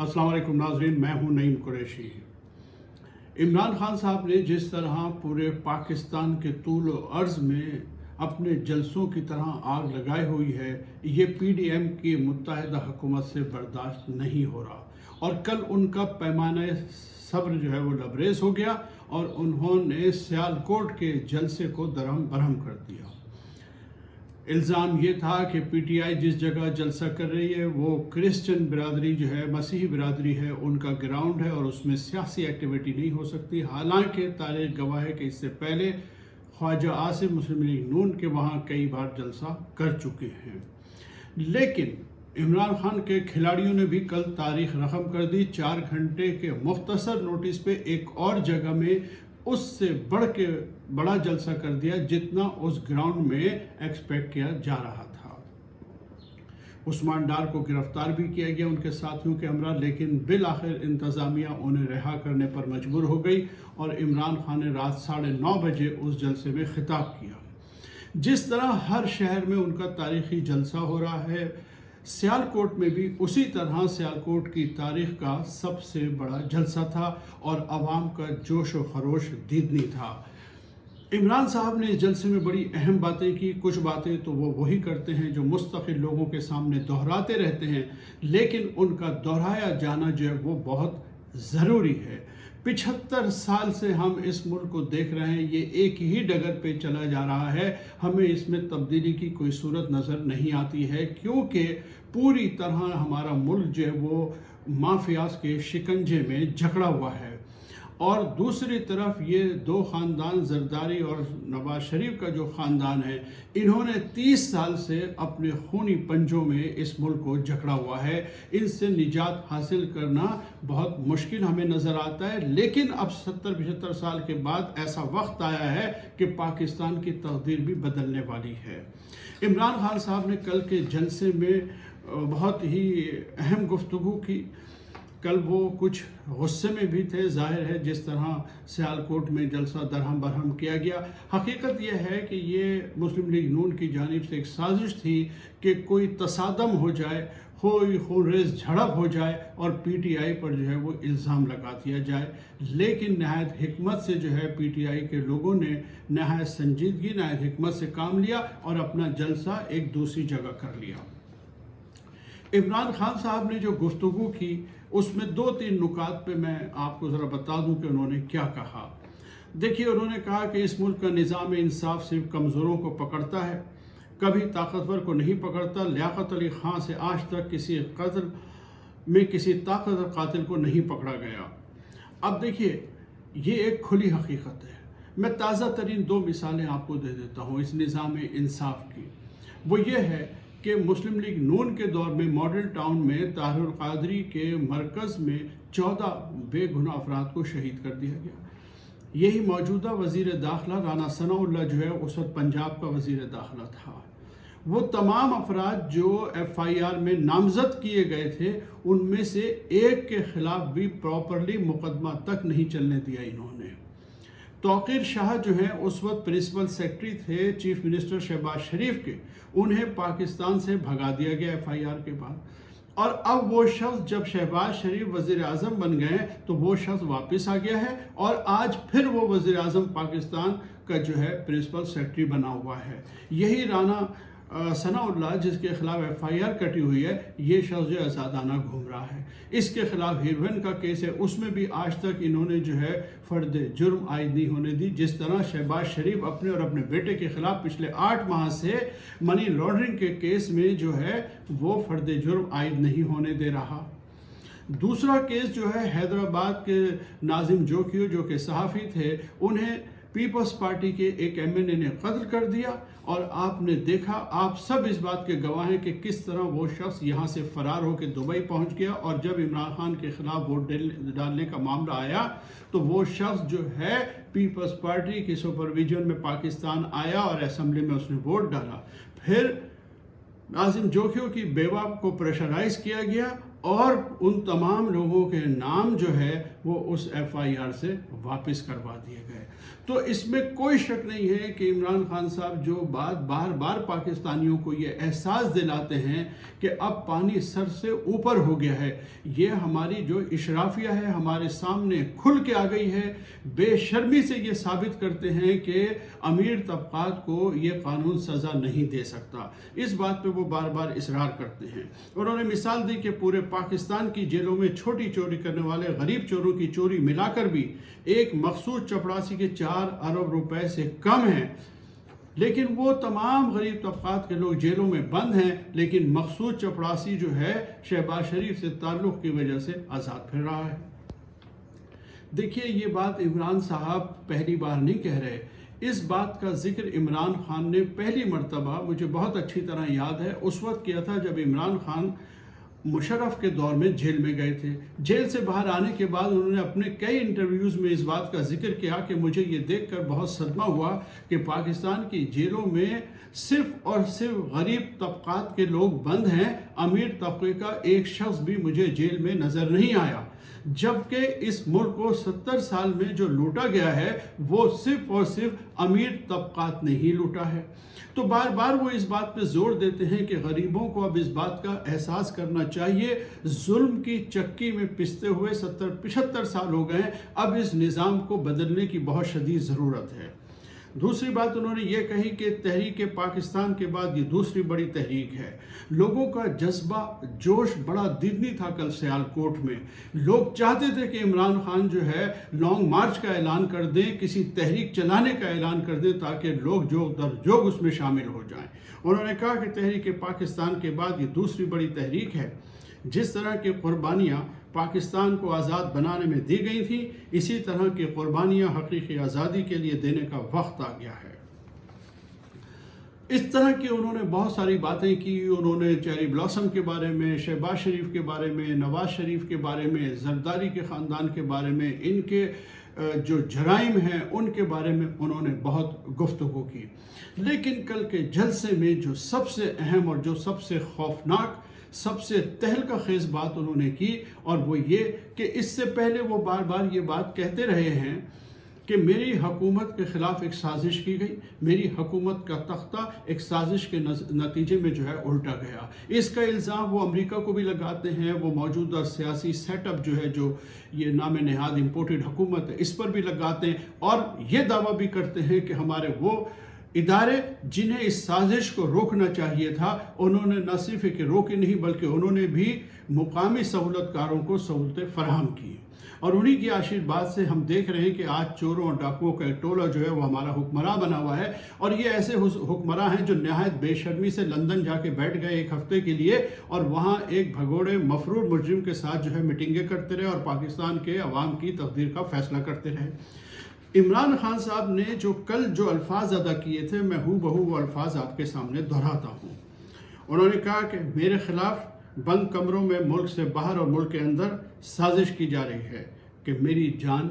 अस्सलाम वालेकुम नाज़रीन, मैं हूं नईम कुरैशी। इमरान खान साहब ने जिस तरह पूरे पाकिस्तान के तूल व अर्ज़ में अपने जलसों की तरह आग लगाई हुई है, ये PDM की मुत्तहिदा हुकूमत से बर्दाश्त नहीं हो रहा। और कल उनका पैमाना सब्र जो है वो लबरेज हो गया और उन्होंने सियालकोट के जलसे को दरहम बरहम कर दिया। इल्ज़ाम ये था कि PTI जिस जगह जलसा कर रही है वो क्रिश्चियन बिरादरी जो है, मसीही बिरादरी है, उनका ग्राउंड है और उसमें सियासी एक्टिविटी नहीं हो सकती। हालांकि तारीख़ गवाह है कि इससे पहले ख्वाजा आसिम मुस्लिम लीग नून के वहाँ कई बार जलसा कर चुके हैं। लेकिन इमरान खान के खिलाड़ियों ने भी कल तारीख रकम कर दी। 4 घंटे के मुख्तसर नोटिस पे एक और जगह में उससे बढ़ के बड़ा जलसा कर दिया जितना उस ग्राउंड में एक्सपेक्ट किया जा रहा था। उस्मान डार को गिरफ्तार भी किया गया, उनके साथियों के हमरा, लेकिन बिल आखिर इंतज़ामिया उन्हें रिहा करने पर मजबूर हो गई और इमरान खान ने रात 9:30 बजे उस जलसे में खिताब किया। जिस तरह हर शहर में उनका तारीखी जलसा हो रहा है, सियालकोट में भी उसी तरह सियालकोट की तारीख का सबसे बड़ा जलसा था और आवाम का जोश व खरोश दीदनी था। इमरान साहब ने इस जलसे में बड़ी अहम बातें की। कुछ बातें तो वो वही करते हैं जो मुस्तकिल लोगों के सामने दोहराते रहते हैं, लेकिन उनका दोहराया जाना जो है वो बहुत ज़रूरी है। 75 साल से हम इस मुल्क को देख रहे हैं, ये एक ही डगर पे चला जा रहा है। हमें इसमें तब्दीली की कोई सूरत नज़र नहीं आती है, क्योंकि पूरी तरह हमारा मुल्क जो है वो माफियाज के शिकंजे में जकड़ा हुआ है। और दूसरी तरफ ये दो ख़ानदान, जरदारी और नवाज शरीफ का जो ख़ानदान है, इन्होंने 30 साल से अपने खूनी पंजों में इस मुल्क को जकड़ा हुआ है। इनसे निजात हासिल करना बहुत मुश्किल हमें नज़र आता है, लेकिन अब 70-75 साल के बाद ऐसा वक्त आया है कि पाकिस्तान की तकदीर भी बदलने वाली है। इमरान खान साहब ने कल के जलसे में बहुत ही अहम गुफ्तगू की। कल वो कुछ गुस्से में भी थे, जाहिर है, जिस तरह सियालकोट में जलसा दरहम बरहम किया गया। हकीकत यह है कि ये मुस्लिम लीग नून की जानिब से एक साजिश थी कि कोई तसादम हो जाए, कोई खूनरेज़ झड़प हो जाए और PTI पर जो है वो इल्ज़ाम लगा दिया जाए। लेकिन नहायत हिकमत से जो है PTI के लोगों ने नहायत संजीदगी, नहायत हिकमत से काम लिया और अपना जलसा एक दूसरी जगह कर लिया। इमरान खान साहब ने जो गुफ्तगू की उसमें 2-3 नुकात पे मैं आपको ज़रा बता दूं कि उन्होंने क्या कहा। देखिए, उन्होंने कहा कि इस मुल्क का निज़ाम इंसाफ सिर्फ कमज़ोरों को पकड़ता है, कभी ताकतवर को नहीं पकड़ता। लियाकत अली ख़ान से आज तक किसी कत्ल में किसी ताकतवर कातिल को नहीं पकड़ा गया। अब देखिए, ये एक खुली हकीकत है। मैं ताज़ा तरीन 2 मिसालें आपको दे देता हूँ इस निज़ाम इंसाफ की। वो ये है कि मुस्लिम लीग नून के दौर में मॉडल टाउन में ताहिरुल क़ादरी के मरकज़ में 14 बेगुनाह अफराद को शहीद कर दिया गया। यही मौजूदा वज़ीर दाखिला राना सनाउल्लाह जो है उस वक्त पंजाब का वज़ीर दाखिला था। वो तमाम अफराद जो FIR में नामज़द किए गए थे, उनमें से एक के ख़िलाफ़ भी प्रॉपरली मुकदमा तक नहीं चलने दिया इन्होंने। तौक़ीर शाह जो हैं उस वक्त प्रिंसिपल सेक्रेटरी थे चीफ मिनिस्टर शहबाज शरीफ के, उन्हें पाकिस्तान से भगा दिया गया FIR के बाद। और अब वो शख्स जब शहबाज शरीफ वज़ीर आज़म बन गए तो वो शख्स वापस आ गया है और आज फिर वो वज़ीर आज़म पाकिस्तान का जो है प्रिंसिपल सेक्रेटरी बना हुआ है। यही राना सनाउल्लाह जिसके खिलाफ FIR कटी हुई है, ये शख्स जो आज़ादाना घूम रहा है। इसके खिलाफ हीरोइन का केस है, उसमें भी आज तक इन्होंने जो है फर्द जुर्म आयद नहीं होने दी। जिस तरह शहबाज शरीफ अपने और अपने बेटे के खिलाफ पिछले 8 माह से मनी लॉन्ड्रिंग के केस में जो है वो फर्द जुर्म आयद नहीं होने दे रहा। दूसरा केस जो है हैदराबाद के नाजिम जोकियो जो कि सहाफ़ी थे, उन्हें पीपल्स पार्टी के एक MNA ने कत्ल कर दिया और आपने देखा, आप सब इस बात के गवाह हैं कि किस तरह वो शख्स यहाँ से फ़रार होकर दुबई पहुँच गया और जब इमरान खान के ख़िलाफ़ वोट डालने का मामला आया तो वो शख्स जो है पीपल्स पार्टी की सुपरविजन में पाकिस्तान आया और असम्बली में उसने वोट डाला। फिर नाजिम जोखियों की बेवा को प्रेशराइज किया गया اور ان تمام لوگوں کے نام جو ہے وہ اس FIR سے واپس کروا دیے گئے۔ تو اس میں کوئی شک نہیں ہے کہ عمران خان صاحب جو بات بار بار پاکستانیوں کو یہ احساس دلاتے ہیں کہ اب پانی سر سے اوپر ہو گیا ہے، یہ ہماری جو اشرافیہ ہے ہمارے سامنے کھل کے آ گئی ہے، بے شرمی سے یہ ثابت کرتے ہیں کہ امیر طبقات کو یہ قانون سزا نہیں دے سکتا۔ اس بات پہ وہ بار بار اصرار کرتے ہیں۔ انہوں نے مثال دی کہ پورے پاکستان کی جیلوں میں چھوٹی چوری کرنے والے غریب چوروں کی چوری ملا کر بھی ایک مخصوص چپڑاسی کے 4 ارب روپے سے کم ہیں، لیکن وہ تمام غریب طبقات کے لوگ جیلوں میں بند ہیں، لیکن مخصوص چپڑاسی جو ہے شہباز شریف سے تعلق کی وجہ سے آزاد پھر رہا ہے۔ دیکھیے یہ بات عمران صاحب پہلی بار نہیں کہہ رہے، اس بات کا ذکر عمران خان نے پہلی مرتبہ مجھے بہت اچھی طرح یاد ہے اس وقت کیا تھا جب عمران خان مشرف کے دور میں جیل میں گئے تھے۔ جیل سے باہر آنے کے بعد انہوں نے اپنے کئی انٹرویوز میں اس بات کا ذکر کیا کہ مجھے یہ دیکھ کر بہت صدمہ ہوا کہ پاکستان کی جیلوں میں صرف اور صرف غریب طبقات کے لوگ بند ہیں، امیر طبقے کا ایک شخص بھی مجھے جیل میں نظر نہیں آیا، جبکہ اس ملک کو 70 سال میں جو لوٹا گیا ہے وہ صرف اور صرف امیر طبقات نے ہی لوٹا ہے۔ تو بار بار وہ اس بات پہ زور دیتے ہیں کہ غریبوں کو اب اس بات کا احساس کرنا چاہیے، ظلم کی چکی میں پستے ہوئے 70-75 سال ہو گئے ہیں، اب اس نظام کو بدلنے کی بہت شدید ضرورت ہے۔ دوسری بات انہوں نے یہ کہی کہ تحریک پاکستان کے بعد یہ دوسری بڑی تحریک ہے۔ لوگوں کا جذبہ جوش بڑا ددنی تھا کل سیالکوٹ میں، لوگ چاہتے تھے کہ عمران خان جو ہے لانگ مارچ کا اعلان کر دیں، کسی تحریک چلانے کا اعلان کر دیں تاکہ لوگ جوگ در جوگ اس میں شامل ہو جائیں۔ انہوں نے کہا کہ تحریک پاکستان کے بعد یہ دوسری بڑی تحریک ہے۔ جس طرح کی قربانیاں پاکستان کو آزاد بنانے میں دی گئی تھیں، اسی طرح کی قربانیاں حقیقی آزادی کے لیے دینے کا وقت آ گیا ہے۔ اس طرح کی انہوں نے بہت ساری باتیں کی۔ انہوں نے چیری بلاسم کے بارے میں، شہباز شریف کے بارے میں، نواز شریف کے بارے میں، زرداری کے خاندان کے بارے میں، ان کے جو جرائم ہیں ان کے بارے میں انہوں نے بہت گفتگو کی۔ لیکن کل کے جلسے میں جو سب سے اہم اور جو سب سے خوفناک، سب سے تہلکہ خیز بات انہوں نے کی، اور وہ یہ کہ اس سے پہلے وہ بار بار یہ بات کہتے رہے ہیں کہ میری حکومت کے خلاف ایک سازش کی گئی، میری حکومت کا تختہ ایک سازش کے نتیجے میں جو ہے الٹا گیا۔ اس کا الزام وہ امریکہ کو بھی لگاتے ہیں، وہ موجودہ سیاسی سیٹ اپ جو ہے، جو یہ نام نہاد امپورٹڈ حکومت ہے، اس پر بھی لگاتے ہیں، اور یہ دعویٰ بھی کرتے ہیں کہ ہمارے وہ ادارے جنہیں اس سازش کو روکنا چاہیے تھا، انہوں نے نہ صرف کہ روکے نہیں بلکہ انہوں نے بھی مقامی سہولت کاروں کو سہولتیں فراہم کی۔ اور انہی کی آشرواد سے ہم دیکھ رہے ہیں کہ آج چوروں اور ڈاکوؤں کا ایک ٹولہ جو ہے وہ ہمارا حکمراں بنا ہوا ہے، اور یہ ایسے حکمراں ہیں جو نہایت بے شرمی سے لندن جا کے بیٹھ گئے ایک ہفتے کے لیے، اور وہاں ایک بھگوڑے مفرور مجرم کے ساتھ جو ہے میٹنگیں کرتے رہے اور پاکستان کے عوام کی تقدیر کا فیصلہ کرتے رہے۔ عمران خان صاحب نے جو الفاظ ادا کیے تھے، میں ہو بہو وہ الفاظ آپ کے سامنے دہراتا ہوں۔ انہوں نے کہا کہ میرے خلاف بند کمروں میں ملک سے باہر اور ملک کے اندر سازش کی جا رہی ہے کہ میری جان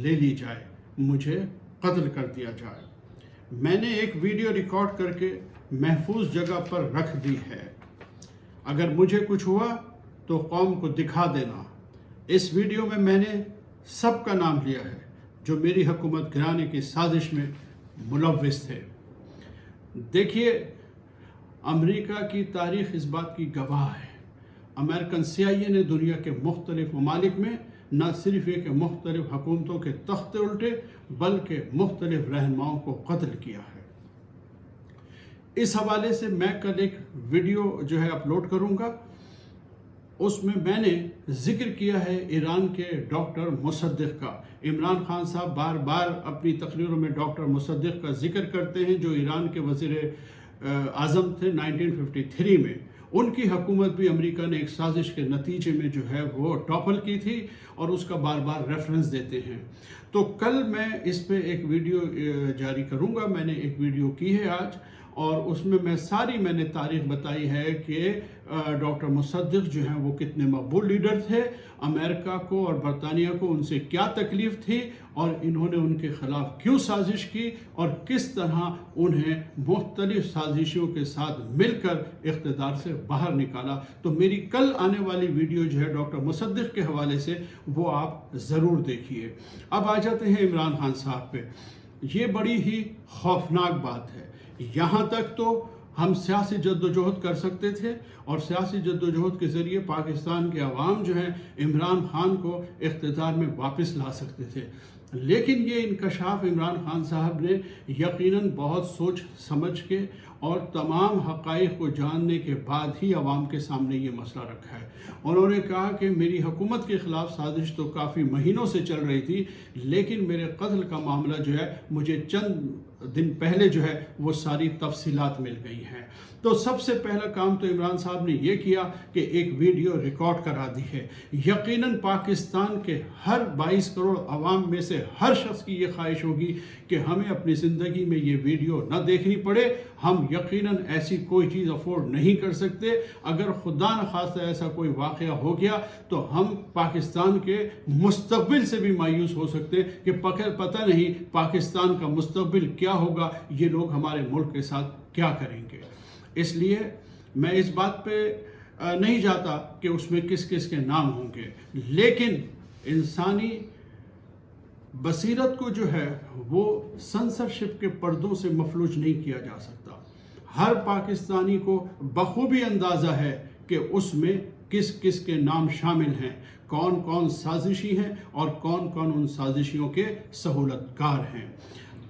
لے لی جائے، مجھے قتل کر دیا جائے۔ میں نے ایک ویڈیو ریکارڈ کر کے محفوظ جگہ پر رکھ دی ہے، اگر مجھے کچھ ہوا تو قوم کو دکھا دینا۔ اس ویڈیو میں میں نے سب کا نام لیا ہے جو میری حکومت گرانے کی سازش میں ملوث تھے۔ دیکھیے، امریکہ کی تاریخ اس بات کی گواہ ہے، امریکن CIA نے دنیا کے مختلف ممالک میں نہ صرف یہ کہ مختلف حکومتوں کے تختے الٹے بلکہ مختلف رہنماؤں کو قتل کیا ہے۔ اس حوالے سے میں کل ایک ویڈیو جو ہے اپلوڈ کروں گا، اس میں نے ذکر کیا ہے ایران کے ڈاکٹر مصدق کا۔ عمران خان صاحب بار بار اپنی تقریروں میں ڈاکٹر مصدق کا ذکر کرتے ہیں، جو ایران کے وزیر اعظم تھے 1953 میں۔ ان کی حکومت بھی امریکہ نے ایک سازش کے نتیجے میں جو ہے وہ ٹاپل کی تھی، اور اس کا بار بار ریفرنس دیتے ہیں۔ تو کل میں اس پہ ایک ویڈیو جاری کروں گا، میں نے ایک ویڈیو کی ہے آج، اور اس میں میں نے تاریخ بتائی ہے کہ डॉक्टर मुसद्दिक जो हैं वो कितने मकबूल लीडर थे, अमेरिका को और बरतानिया को उनसे क्या तकलीफ़ थी और इन्होंने उनके ख़िलाफ़ क्यों साजिश की और किस तरह उन्हें मुख्तलिफ़ साजिशों के साथ मिलकर इक़्तिदार से बाहर निकाला। तो मेरी कल आने वाली वीडियो जो है डॉक्टर मुसद्दिक के हवाले से वो आप ज़रूर देखिए। अब आ जाते हैं इमरान खान साहब पे। ये बड़ी ही खौफनाक बात है। यहाँ तक तो हम सियासी जद्दोजहद कर सकते थे और सियासी जद्दोजहद के ज़रिए पाकिस्तान के अवाम जो हैं इमरान खान को इक़्तिदार में वापस ला सकते थे, लेकिन ये इंकशाफ इमरान खान साहब ने यकीनन बहुत सोच समझ के और तमाम हक़ाइक़ को जानने के बाद ही अवाम के सामने ये मसला रखा है। उन्होंने कहा कि मेरी हुकूमत के ख़िलाफ़ साजिश तो काफ़ी महीनों से चल रही थी, लेकिन मेरे कत्ल का मामला जो है मुझे चंद दिन पहले जो है वो सारी तफसीलात मिल गई हैं। तो सबसे पहला काम तो इमरान साहब ने ये किया कि एक वीडियो रिकॉर्ड करा दी है। यकीनन पाकिस्तान के हर 22 करोड़ अवाम में से हर शख्स की ये ख्वाहिश होगी कि हमें अपनी ज़िंदगी में ये वीडियो न देखनी पड़े। हम यकीनन ऐसी कोई चीज़ अफोर्ड नहीं कर सकते। अगर खुदा न खास्ता ऐसा कोई वाक़या हो गया तो हम पाकिस्तान के मुस्तक़बिल से भी मायूस हो सकते कि पता नहीं पाकिस्तान का मुस्तक़बिल क्या होगा, ये लोग हमारे मुल्क के साथ क्या करेंगे। इसलिए मैं इस बात पे नहीं जाता कि उसमें किस किस के नाम होंगे, लेकिन इंसानी बसीरत को जो है वो सेंसरशिप के पर्दों से मफलूज नहीं किया जा सकता। हर पाकिस्तानी को बखूबी अंदाज़ा है कि उसमें किस किस के नाम शामिल हैं, कौन कौन साजिशी हैं और कौन कौन उन साजिशियों के सहूलतकार हैं।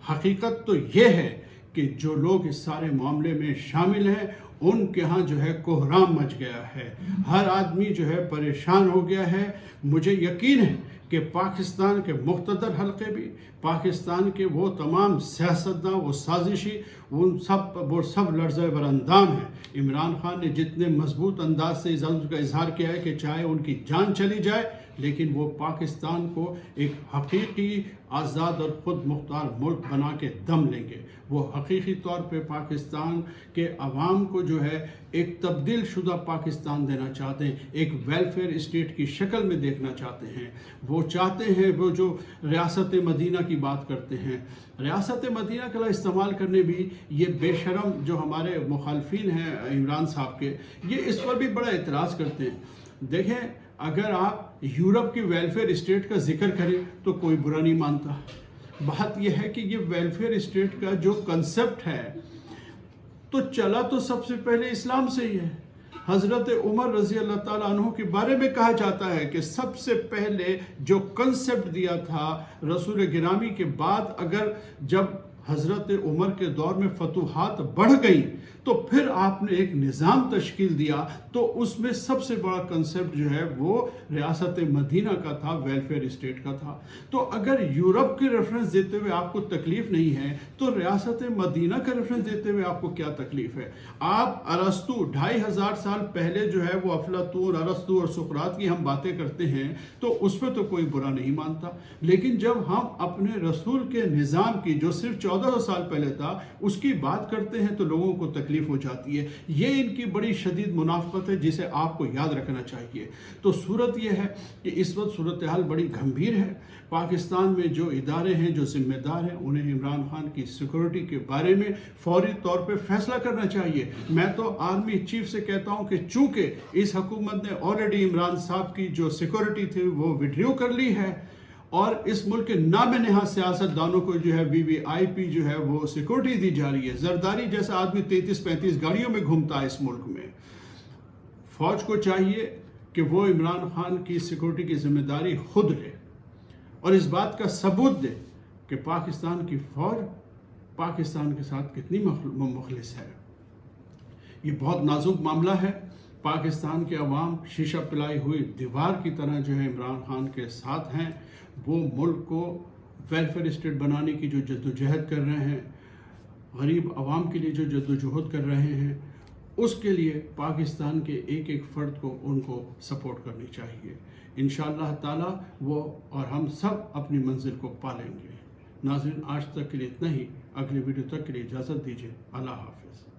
हकीकत तो ये है कि जो लोग इस सारे मामले में शामिल हैं उनके यहाँ जो है कोहराम मच गया है। हर आदमी जो है परेशान हो गया है। मुझे यकीन है कि पाकिस्तान के मुख्तदर हल्के भी, पाकिस्तान के वो तमाम सियासतदान, वो साजिशी, वो सब लर्ज़े बरअंदाम हैं। इमरान खान ने जितने मजबूत अंदाज से इस अम्र का इजहार किया है कि चाहे उनकी जान चली जाए लेकिन वो पाकिस्तान को एक हकीकी आज़ाद और ख़ुद मुख्तार मुल्क बना के दम लेंगे। वो हकीकी तौर पे पाकिस्तान के अवाम को जो है एक तब्दील शुदा पाकिस्तान देना चाहते हैं, एक वेलफेयर स्टेट की शक्ल में देखना चाहते हैं। वो चाहते हैं, वो जो रियासत मदीना की बात करते हैं, रियासत मदीना का इस्तेमाल करने भी ये बेशरम जो हमारे मुखालफिन हैं इमरान साहब के, ये इस पर भी बड़ा एतराज़ करते हैं। देखें, अगर आप यूरोप की वेलफेयर स्टेट का जिक्र करें तो कोई बुरा नहीं मानता। बात यह है कि ये वेलफेयर स्टेट का जो कंसेप्ट है तो चला तो सबसे पहले इस्लाम से ही है। हज़रत उमर रज़ी अल्लाह ताला अन्हु के बारे में कहा जाता है कि सबसे पहले जो कंसेप्ट दिया था रसूल गिरामी के बाद, अगर जब हज़रत उमर के दौर में फतूहात बढ़ गई तो फिर आपने एक निज़ाम तश्कील दिया, तो उसमें सबसे बड़ा कंसेप्ट जो है वो रियासत मदीना का था, वेलफेयर स्टेट का था। तो अगर यूरोप की रेफरेंस देते हुए आपको तकलीफ़ नहीं है तो रियासत मदीना का रेफरेंस देते हुए आपको क्या तकलीफ़ है। आप अरस्तु 2500 साल पहले जो है वो अफलातून, अरस्तु और सुकरात की हम बातें करते हैं तो उस पर तो कोई बुरा नहीं मानता, लेकिन जब हम अपने रसूल के निज़ाम की जो सिर्फ 1400 साल पहले था उसकी बात करते हैं तो लोगों को तकलीफ हो जाती है। ये इनकी बड़ी शदीद मुनाफत है जिसे आपको याद रखना चाहिए। तो सूरत यह है कि इस वक्त सूरत हाल बड़ी गंभीर है। पाकिस्तान में जो इदारे हैं, जो जिम्मेदार हैं, उन्हें इमरान खान की सिक्योरिटी के बारे में फौरी तौर पे फैसला करना चाहिए। मैं तो आर्मी चीफ से कहता हूं कि चूंकि इस हुकूमत ने ऑलरेडी इमरान साहब की जो सिक्योरिटी थी वो विड्रॉ कर ली है और इस मुल्क के नामे नहाद सियासतदानों को जो है VVIP जो है वो सिक्योरिटी दी जा रही है। जरदारी जैसा आदमी 33-35 गाड़ियों में घूमता है इस मुल्क में। फौज को चाहिए कि वो इमरान खान की सिक्योरिटी की जिम्मेदारी खुद ले और इस बात का सबूत दे कि पाकिस्तान की फौज पाकिस्तान के साथ कितनी मुखलिस है। ये बहुत नाजुक मामला है। पाकिस्तान के अवाम शीशा पिलाई हुई दीवार की तरह जो है इमरान खान के साथ हैं। वो मुल्क को वेलफेयर स्टेट बनाने की जो जद्दोजहद कर रहे हैं, गरीब अवाम के लिए जो जद्दोजहद कर रहे हैं, उसके लिए पाकिस्तान के एक एक फ़र्द को उनको सपोर्ट करनी चाहिए। इंशाअल्लाह ताला वो और हम सब अपनी मंजिल को पालेंगे। नाज़रीन, आज तक के लिए इतना ही। अगली वीडियो तक के लिए इजाज़त दीजिए। अल्लाह हाफ़िज़।